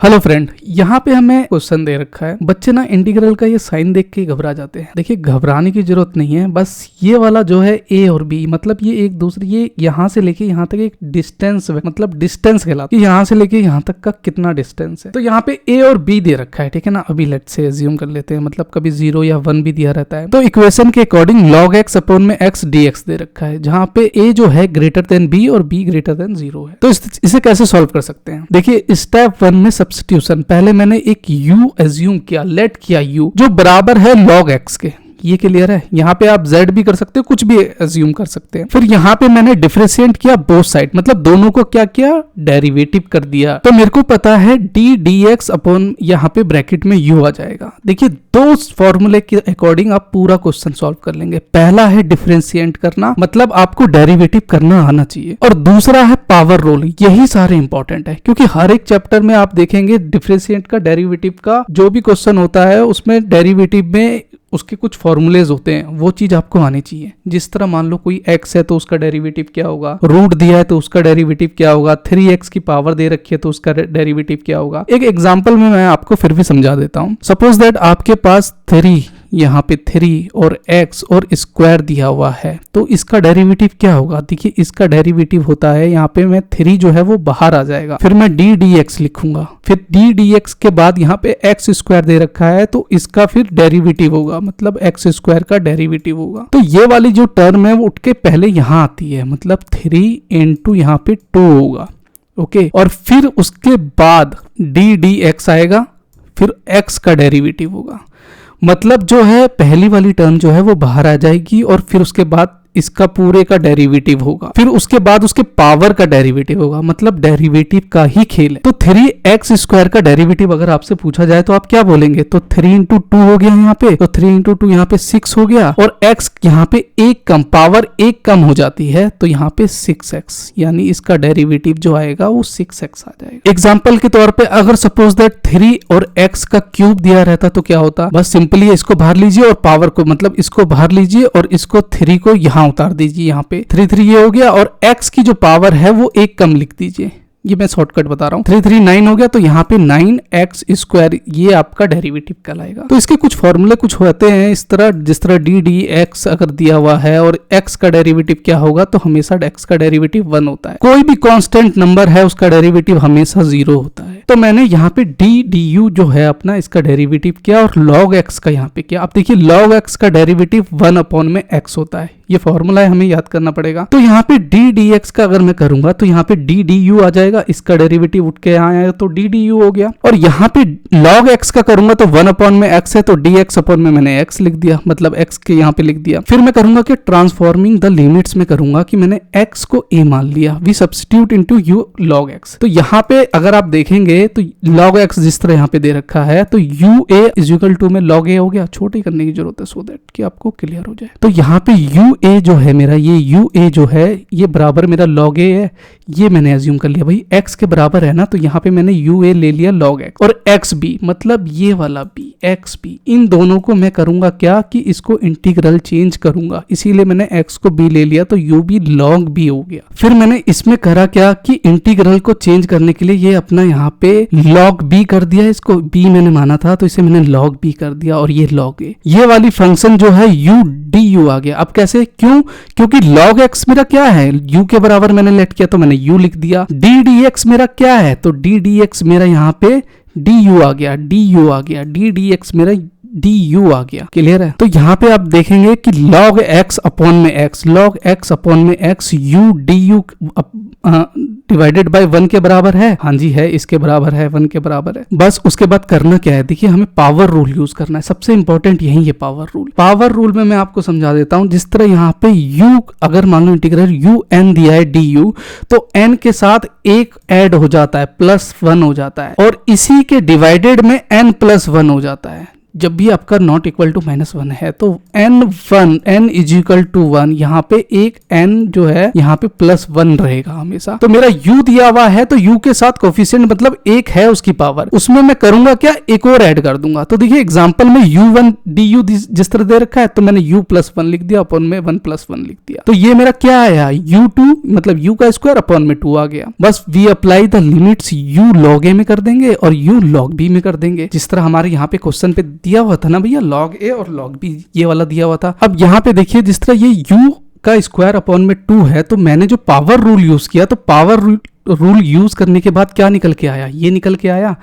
Hello friend, यहाँ पे हमें क्वेश्चन दे रखा है। बच्चे ना इंटीग्रल का ये साइन देख के घबरा जाते हैं। देखिए, घबराने की जरूरत नहीं है। बस ये वाला जो है ए और बी, मतलब ये एक दूसरे, ये यहाँ से लेके यहाँ तक एक डिस्टेंस, मतलब डिस्टेंस कहलाता है। यहाँ से लेके यहाँ तक का कितना डिस्टेंस है। तो यहाँ पे ए और बी दे रखा है, ठीक है ना। अभी लेट्स से अज्यूम कर लेते हैं, मतलब कभी 0 या 1 भी दिया रहता है। तो इक्वेशन के अकॉर्डिंग log x अपॉन में x dx दे रखा है, जहाँ पे a जो है ग्रेटर देन b और b ग्रेटर देन 0 है। तो इसे कैसे सॉल्व कर सकते हैं। देखिए, स्टेप 1 में सब्स्टिट्यूशन, पहले मैंने एक u एज्यूम किया, लेट किया u जो बराबर है log x के। ये क्लियर है। यहाँ पे आप z भी कर सकते हो, कुछ भी एज्यूम कर सकते हैं। फिर यहाँ पे मैंने डिफरेंशिएट किया बोथ साइड, मतलब दोनों को क्या किया, डेरिवेटिव कर दिया। तो मेरे को पता है d dx अपॉन यहाँ पे ब्रैकेट में u आ जाएगा। देखिए, दो फॉर्मूले के अकॉर्डिंग आप पूरा क्वेश्चन सॉल्व कर लेंगे। पहला है डिफरेंशिएट करना, मतलब आपको डेरिवेटिव करना आना चाहिए, और दूसरा है पावर रूल। यही सारे इंपॉर्टेंट है, क्योंकि हर एक चैप्टर में आप देखेंगे डिफरेंशिएट का, डेरिवेटिव का जो भी क्वेश्चन होता है उसमें डेरिवेटिव में उसके कुछ फॉर्मूलेज होते हैं, वो चीज आपको आनी चाहिए। जिस तरह मान लो कोई x है तो उसका डेरिवेटिव क्या होगा, रूट दिया है तो उसका डेरिवेटिव क्या होगा, 3x की पावर दे रखी है तो उसका डेरिवेटिव क्या होगा। एक एग्जांपल में मैं आपको फिर भी समझा देता हूं। सपोज दैट आपके पास 3, यहाँ पे 3 और x और स्क्वायर दिया हुआ है, तो इसका डेरिवेटिव क्या होगा। देखिए, इसका डेरिवेटिव होता है, यहाँ पे मैं 3 जो है वो बाहर आ जाएगा, फिर मैं d dx लिखूंगा, फिर d dx के बाद यहाँ पे x स्क्वायर दे रखा है तो इसका फिर डेरिवेटिव होगा, मतलब x स्क्वायर का डेरिवेटिव होगा। तो ये वाली जो टर्म है वो उठ के पहले यहाँ आती है, मतलब 3 इंटू यहाँ पे 2 होगा, ओके। और फिर उसके बाद d dx आएगा, फिर x का डेरिवेटिव होगा, मतलब जो है पहली वाली टर्म जो है वो बाहर आ जाएगी, और फिर उसके बाद इसका पूरे का डेरिवेटिव होगा, फिर उसके बाद उसके पावर का डेरिवेटिव होगा, मतलब डेरिवेटिव का ही खेल है। तो 3x स्क्वायर का डेरिवेटिव अगर आपसे पूछा जाए तो आप क्या बोलेंगे, तो 3 इंटू 2 हो गया यहाँ पे, तो 3 इंटू 2 यहाँ पे 6 हो गया, और x यहाँ पे एक कम, पावर एक कम हो जाती है, तो यहाँ पे 6x, यानी इसका डेरिवेटिव जो आएगा वो 6x आ जाएगा। एग्जाम्पल के तौर पर अगर सपोज दैट 3 और x का क्यूब दिया रहता तो क्या होता, बस सिंपली इसको बाहर लीजिए और पावर को, मतलब इसको बाहर लीजिए और इसको 3 को यहाँ उतार दीजिए, यहाँ पे 3 ये हो गया, और x की जो पावर है वो एक कम लिख दीजिए। ये मैं शॉर्टकट बता रहा हूँ। 3 9 हो गया, तो यहाँ पे 9x स्क्वायर ये आपका डेरिवेटिव कहलाएगा। तो इसके कुछ फॉर्मूले कुछ होते हैं इस तरह, जिस तरह d dx अगर दिया हुआ है और x का डेरिवेटिव क्या होगा, तो हमेशा x का डेरिवेटिव 1 होता है। कोई भी कांस्टेंट नंबर है उसका डेरिवेटिव हमेशा 0 होता है। तो मैंने यहाँ पे d du जो है अपना, इसका डेरिवेटिव किया, और log x का यहाँ पे किया। अब देखिए, log x का डेरिवेटिव 1 अपॉन में x होता है, ये फॉर्मूला है, हमें याद करना पड़ेगा। तो यहाँ पे d dx का अगर मैं करूंगा तो यहाँ पे d du आ जाएगा, इसका डेरिवेटिव उठ के यहाँ आएगा तो d du हो गया। और यहाँ पे log x का करूंगा तो 1 अपॉन में x है, तो dx अपॉन में मैंने x लिख दिया, मतलब x के यहाँ पे लिख दिया। फिर मैं करूंगा कि ट्रांसफॉर्मिंग द लिमिट्स में करूंगा कि मैंने x को a मान लिया, we substitute into u log x। तो यहाँ पे अगर आप देखेंगे तो log x जिस तरह यहाँ पे दे रखा है, तो ua इज इक्वल टू में log a हो गया। छोटी करने की जरूरत है सो दैट कि आपको क्लियर हो जाए। तो यहाँ पे ua जो है मेरा, ये ua जो है ये बराबर मेरा log a है, ये मैंने एज्यूम कर लिया भाई x के बराबर है ना, तो यहाँ पे मैंने ua ले लिया log x, और xb मतलब ये वाला b, xb, इन दोनों को मैं करूंगा क्या कि इसको इंटीग्रल चेंज करूंगा, इसीलिए मैंने x को b ले लिया, तो ub log b हो गया। फिर मैंने इसमें करा क्या कि इंटीग्रल को चेंज करने के लिए ये अपना यहाँ पे log b कर दिया, इसको b मैंने माना था तो इसे मैंने log b कर दिया, और ये log a, ये वाली फंक्शन जो है u du आ गया। अब कैसे, क्यों, क्योंकि log x मेरा क्या है, u के बराबर मैंने लेट किया तो मैंने u लिख दिया। d dx मेरा क्या है, तो d dx मेरा यहाँ पे du आ गया, du आ गया, d dx मेरा du आ गया। क्लियर है। तो यहाँ पे आप देखेंगे कि log x अपॉन में x, log x अपॉन में x u du divided by 1 के बराबर है। हाँ जी है, इसके बराबर है, 1 के बराबर है। बस उसके बाद करना क्या है, देखिए हमें पावर रूल यूज करना है, सबसे इंपॉर्टेंट यही है पावर रूल। पावर रूल में मैं आपको समझा देता हूँ। जिस तरह यहाँ पे u अगर मान लो इंटीग्रल un दिया है du, तो n के साथ एक ऐड हो जाता है, +1 हो जाता है, और इसी के डिवाइडेड में n +1 हो जाता है। जब भी आपका नॉट इक्वल टू -1 है तो n इज इक्वल टू 1, यहाँ पे एक n जो है यहाँ पे +1 रहेगा हमेशा। तो मेरा u दिया हुआ है तो u के साथ कोफिशिएंट मतलब 1 है उसकी पावर, उसमें मैं करूंगा क्या, एक और ऐड कर दूंगा। तो देखिए एग्जांपल में u1 du जिस तरह दे रखा है तो मैंने u +1 लिख दिया, अपॉन में 1 +1 लिख दिया। तो ये मेरा क्या आया, u2 मतलब u का स्क्वायर अपॉन में 2 आ गया। बस we apply the limits u log a में कर देंगे और u log b में कर देंगे, जिस तरह हमारे यहाँ पे क्वेश्चन पे दिया हुआ था ना भैया, log a और log b ये वाला दिया हुआ था। अब यहाँ पे देखिए जिस तरह ये u का स्क्वायर अपॉन में 2 है, तो मैंने जो पावर रूल यूज किया तो पावर रूल यूज करने के बाद क्या निकल के आया, ये निकल के आया।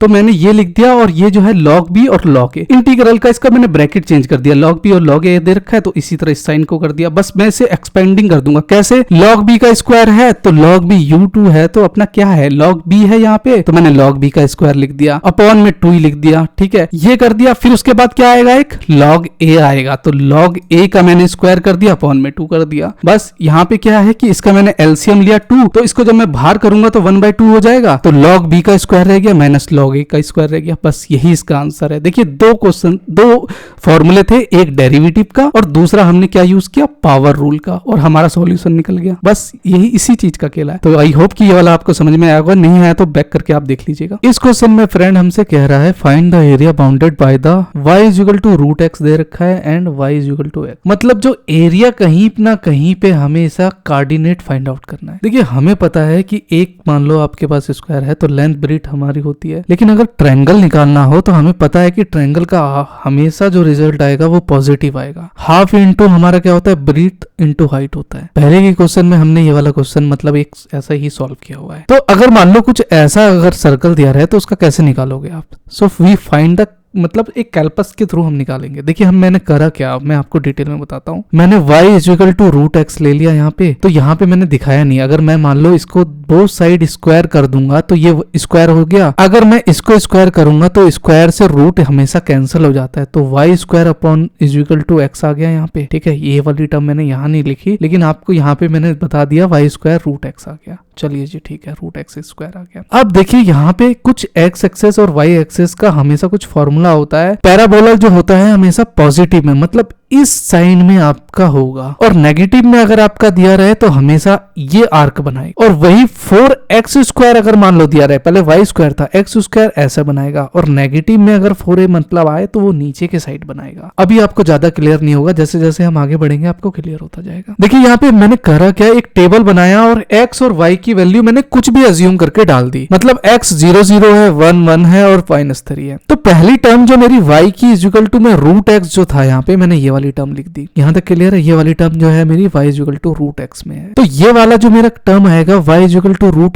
तो मैंने ये लिख दिया और ये जो है log b और log a, इंटीग्रल का इसका मैंने ब्रैकेट चेंज कर दिया, log b और log a दे रखा है तो इसी तरह इस साइन को कर दिया। बस मैं इसे एक्सपेंडिंग कर दूंगा, कैसे, log b का स्क्वायर है तो log b u2 है तो अपना क्या है log b है यहाँ पे, तो मैंने log b का स्क्वायर लिख दिया, अपॉन में 2 ही लिख दिया, ठीक है, ये कर दिया। फिर उसके बाद क्या आएगा, एक log a आएगा, तो log a का मैंने स्क्वायर कर दिया, अपॉन में 2 कर दिया। बस यहाँ पे क्या है कि इसका मैंने एलसीएम लिया 2, तो इसको जब मैं बाहर करूंगा तो 1/2 हो जाएगा, तो log b का स्क्वायर रह गया माइनस log a का स्क्वायर रह गया। बस यही इसका आंसर है। देखिए दो फॉर्मूले थे, एक डेरिवेटिव का और दूसरा हमने क्या यूज किया, पावर रूल का, और हमारा सॉल्यूशन निकल गया। बस यही इसी चीज का खेला है। तो आई होप कि ये वाला आपको समझ में आया होगा, नहीं आया तो बैक करके आप देख लीजिएगा। इस क्वेश्चन में फ्रेंड हमसे कह रहा है find the area bounded by the y = √x दे रखा है एंड y = x, मतलब जो एरिया कहीं ना कहीं पे हमेशा कोऑर्डिनेट फाइंड आउट करना है। देखिए हमें पता है कि एक मान लो आपके पास स्क्वायर है तो लेंथ ब्रेथ हमारी होती है, लेकिन अगर ट्रायंगल निकालना हो तो हमें पता है कि ट्रायंगल का हमेशा जो रिजल्ट आएगा वो पॉजिटिव आएगा। हाफ इंटू हमारा क्या होता है, ब्रेथ इंटू हाइट होता है। पहले के क्वेश्चन में हमने ये वाला क्वेश्चन मतलब एक ऐसा ही सॉल्व किया हुआ है। तो अगर मान लो कुछ ऐसा अगर सर्कल दिया रहे तो उसका कैसे निकालोगे आप, सो वी फाइंड द, मतलब एक कैल्पस के थ्रू हम निकालेंगे। देखिए मैंने करा क्या, मैं आपको डिटेल में बताता हूँ। मैंने y = √x ले लिया यहाँ पे, तो यहाँ पे मैंने दिखाया नहीं। अगर मैं मान लो इसको बोथ साइड स्क्वायर कर दूंगा तो ये स्क्वायर हो गया, अगर मैं इसको स्क्वायर करूंगा तो स्क्वायर से रूट हमेशा कैंसिल हो जाता है, तो y² अपॉन = x आ गया यहाँ पे, ठीक है। ये वाली टर्म मैंने यहाँ नहीं लिखी, लेकिन आपको यहाँ पे मैंने बता दिया y² √x आ गया। चलिए जी ठीक है, √x² आ गया। अब देखिए यहाँ पे कुछ x एक्सेस और y एक्सेस का हमेशा कुछ फॉर्मूला होता है। पैराबोला जो होता है हमेशा पॉजिटिव में, मतलब इस साइन में आपका होगा, और नेगेटिव में अगर आपका दिया रहे तो हमेशा ये आर्क बनाएगा। और वही 4x² अगर मान लो दिया रहे, पहले y² था, x² ऐसा बनाएगा, और नेगेटिव में अगर 4a मतलब आए तो वो नीचे के साइड बनाएगा। अभी आपको ज्यादा क्लियर नहीं होगा, जैसे जैसे हम आगे बढ़ेंगे आपको क्लियर होता जाएगा। देखिए यहाँ पे मैंने करा क्या, एक टेबल बनाया और x और y की वैल्यू मैंने कुछ भी अज्यूम करके डाल दी, मतलब x 0 0 है, 1 1 है और -3 है। तो पहली टर्म जो मेरी y की = में √x जो था यहाँ पे मैंने ये वाली टर्म लिख दी। यहाँ तक क्लियर है, ये वाली टर्म जो है मेरी y = √x में है। तो ये वाला जो मेरा टर्म आएगा y =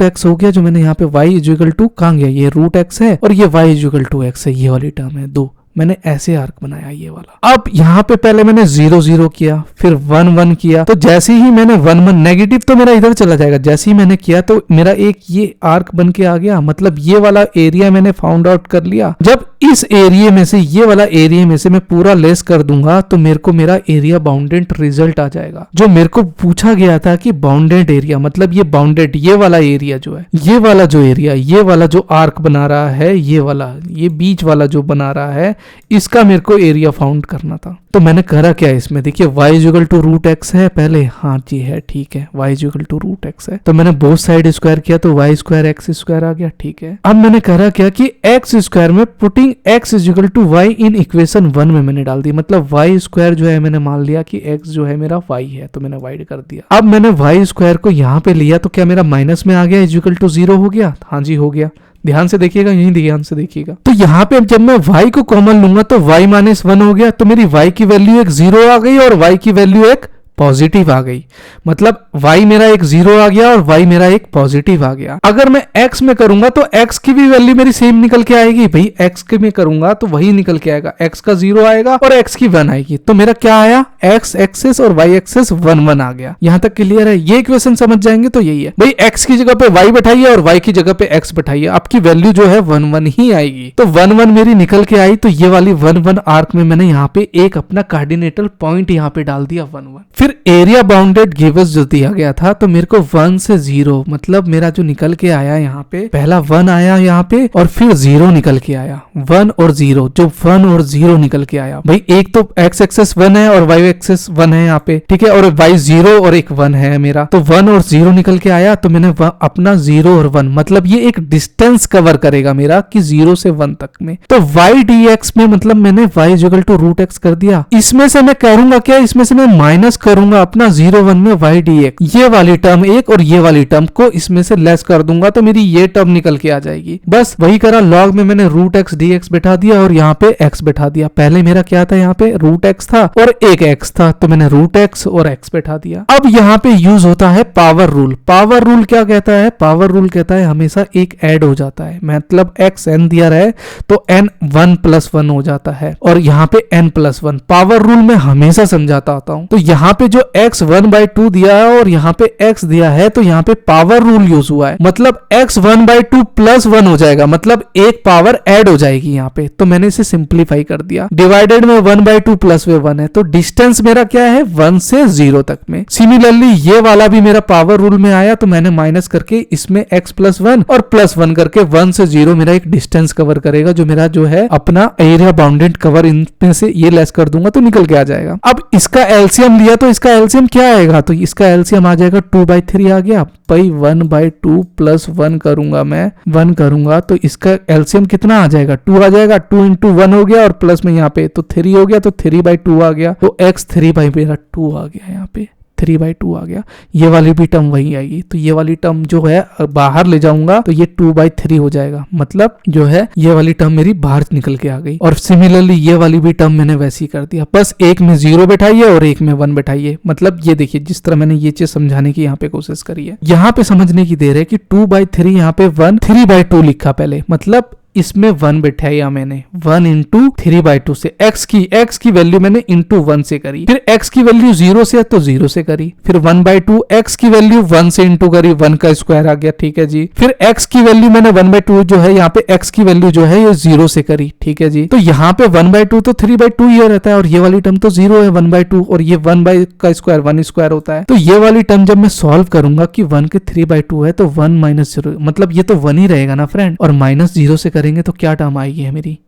√x हो गया, जो मैंने यहाँ पे y = कहाँ गया, ये √x है और ये y = x है, ये वाली टर्म है। दो मैंने ऐसे आर्क बनाया ये वाला। अब यहाँ पे पहले मैंने 0 0 किया, फिर 1 1 किया, तो जैसे ही मैंने 1 1 नेगेटिव तो मेरा इधर चला जाएगा, जैसे ही मैंने किया तो मेरा एक ये आर्क बन के आ गया, मतलब ये वाला एरिया मैंने फाउंड आउट कर लिया। जब इस एरिया में से, ये वाला एरिया में से मैं पूरा लेस कर दूंगा तो मेरे को मेरा एरिया बाउंडेड रिजल्ट आ जाएगा। जो मेरे को पूछा गया था कि बाउंडेड एरिया मतलब ये बाउंडेड, ये वाला एरिया जो है, ये वाला जो एरिया, ये वाला जो आर्क बना रहा है, ये वाला, ये बीच वाला जो बना रहा है, इसका मेरे को एरिया फाउंड करना था। तो मैंने करा क्या इसमें, देखिए y = √x है पहले, हाँ जी है, ठीक है, y = √x है, तो मैंने बोथ साइड स्क्वायर किया तो y² x² आ गया, ठीक है। अब मैंने करा क्या कि x² में putting x = y in equation 1 में मैंने डाल दी, मतलब y² जो है मैंने मान लिया कि x जो है मेरा y है, तो मैंने y कर दिया। अब मैंने y² को यहाँ पे लिया तो क्या मेरा माइनस में आ गया, = 0 हो गया, हाँ जी हो गया। ध्यान से देखिएगा, यही ध्यान से देखिएगा। तो यहाँ पे जब मैं y को कॉमन लूंगा तो y - 1 हो गया, तो मेरी y की वैल्यू एक 0 आ गई और y की वैल्यू एक पॉजिटिव आ गई, मतलब y मेरा एक 0 आ गया और y मेरा एक पॉजिटिव आ गया। अगर मैं x में करूंगा तो x की भी वैल्यू मेरी सेम निकल के आएगी, भाई x के में करूंगा तो वही निकल के आएगा, x का 0 आएगा और x की 1 आएगी, तो मेरा क्या आया, x एक्सेस और y एक्सेस 1 1 आ गया। यहाँ तक क्लियर है, ये इक्वेशन समझ जाएंगे तो यही है भाई, x की जगह पे y बैठाइए और y की जगह पे x बैठाइए, आपकी वैल्यू जो है 1 1 ही आएगी। तो 1 1 मेरी निकल के आई, तो ये वाली 1 1 आर्क में मैंने यहाँ पे एक अपना कोऑर्डिनेटल पॉइंट यहाँ पे डाल दिया 1 1। फिर फिर एरिया बाउंडेड गिव्स जो दिया गया था, तो मेरे को 1 से 0 मतलब मेरा जो निकल के आया यहाँ पे पहला 1 आया यहाँ पे और फिर 0 निकल के आया। 1 और 0, जो 1 और 0 निकल के आया भाई, एक तो x एक्सेस 1 है और y एक्सेस 1 है यहाँ पे, ठीक है, और y 0 और एक 1 है मेरा, तो 1 और 0 निकल के आया। तो मैंने अपना 0 और 1 मतलब ये एक डिस्टेंस कवर करेगा मेरा कि 0 से 1 तक में। तो y dx में मतलब मैंने y equal to root x कर दिया। इसमें से मैं करूंगा क्या, इसमें से मैं माइनस करूंगा अपना 0 1 में y dx, ये वाली टर्म एक और ये वाली टर्म को इसमें से लेस कर दूंगा, तो मेरी ये टर्म निकल के आ जाएगी। बस वही करा, लॉग में मैंने रूट x dx बैठा दिया और यहाँ पे x बैठा दिया। पहले मेरा क्या था, यहाँ पे रूट x था और एक x था, तो मैंने रूट x और x बैठा दिया। अब यहाँ पे यूज होता है पावर रूल। पावर रूल क्या कहता है, पावर रूल कहता है हमेशा एक ऐड हो जाता है, मतलब x n दिया रहे तो n 1 + 1 हो जाता है और यहाँ पे n + 1। पावर रूल में हमेशा समझाता आता हूँ। तो यहाँ पे जो x 1/2 दिया है और यहाँ पे x दिया है, तो यहाँ पे पावर रूल यूज हुआ है, मतलब x 1/2 + 1 हो जाएगा, मतलब एक पावर ऐड हो जाएगी यहाँ पे। तो मैंने इसे सिंप्लीफाई कर दिया। डिवाइडेड में 1/2 + 1 है, तो डिस्टेंस मेरा क्या है 1 से 0 तक में। सिमिलरली ये वाला भी मेरा पावर रूल में आया, तो मैंने माइनस करके इसमें x + 1 और +1 करके 1 से 0 मेरा एक डिस्टेंस कवर करेगा, जो मेरा जो है अपना एरिया बाउंडेड कवर, इनमें से ये लेस कर दूंगा तो निकल के आ जाएगा। अब इसका एलसीएम लिया तो इसका एलसीएम क्या आएगा, तो इसका एलसीएम आ जाएगा 2/3 आ गया भाई। 1/2 + 1 करूंगा मैं, 1 करूंगा तो इसका एलसीएम कितना आ जाएगा, 2 आ जाएगा। 2 × 1 हो गया और प्लस में यहाँ पे तो 3 हो गया, तो 3/2 आ गया, तो x 3/2 आ गया, यहाँ पे 3/2 आ गया। ये वाली भी टर्म वही आएगी, तो ये वाली टर्म जो है बाहर ले जाऊंगा तो ये 2/3 हो जाएगा, मतलब जो है ये वाली टर्म मेरी बाहर निकल के आ गई। और सिमिलरली ये वाली भी टर्म मैंने वैसे ही कर दिया, बस एक में 0 बैठाइए और एक में 1 बैठाइए। मतलब ये देखिए जिस तरह मैंने ये चीज समझाने की यहाँ पे कोशिश करी है, यहाँ पे समझने की देर है कि 2/3 यहाँ पे 1 3/2 लिखा पहले, मतलब इसमें 1 बैठाया मैंने, 1 × 3/2 से x की वैल्यू मैंने × 1 से करी, फिर x की वैल्यू 0 से है तो 0 से करी, फिर 1/2 x की वैल्यू 1 से इंटू करी, 1 का स्क्वायर आ गया, ठीक है जी। फिर x की वैल्यू मैंने 1/2 जो है यहाँ पे x की वैल्यू जो है ये 0 से करी, ठीक है जी। तो यहाँ पे 1/2 तो 3/2 ये रहता है और ये वाली टर्म तो 0 है 1/2 और ये 1 का स्क्वायर 1 स्क्वायर होता है। तो ये वाली टर्म जब मैं सॉल्व करूंगा कि 1 के 3/2 है तो 1 - 0, मतलब ये तो 1 ही रहेगा ना फ्रेंड, और -0 से करेंगे तो क्या टर्म आएगी है मेरी,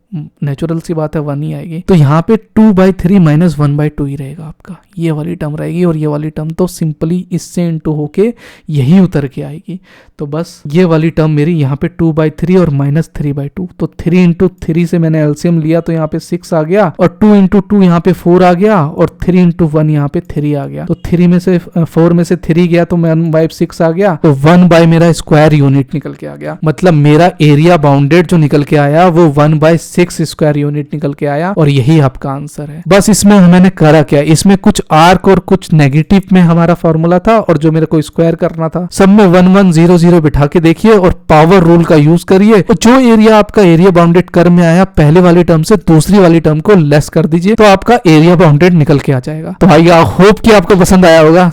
नेचुरल सी बात है 1 ही आएगी। तो यहाँ पे 2/3 - 1/2 ही रहेगा आपका, ये वाली टर्म रहेगी और ये वाली टर्म तो सिंपली इससे इंटू होके यही उतर के आएगी। तो बस ये वाली टर्म मेरी यहाँ पे 2/3 और -3/2, तो 3 × 3 से मैंने एलसीएम लिया तो यहाँ पे 6 आ गया और 2 × 2 यहाँ पे 4 आ गया और 3 × 1 यहाँ पे 3 आ गया। तो 3 में से 4 में से 3 गया तो 1/6 आ गया, तो 1 मेरा स्क्वायर यूनिट निकल के आ गया। मतलब मेरा एरिया बाउंडेड जो निकल के आया वो 1/6 स्क्वायर यूनिट निकल के आया और यही आपका आंसर है। बस इसमें मैंने करा क्या, इसमें कुछ आर्क और कुछ नेगेटिव में हमारा फॉर्मूला था और जो मेरे को स्क्वायर करना था, सब में 1 1 0 0 बिठा के देखिए और पावर रूल का यूज करिए। जो एरिया आपका एरिया बाउंडेड कर्व में आया पहले वाली टर्म से दूसरी वाली टर्म को लेस कर दीजिए तो आपका एरिया बाउंडेड निकल के आ जाएगा। तो आई होप कि आपको पसंद आया होगा।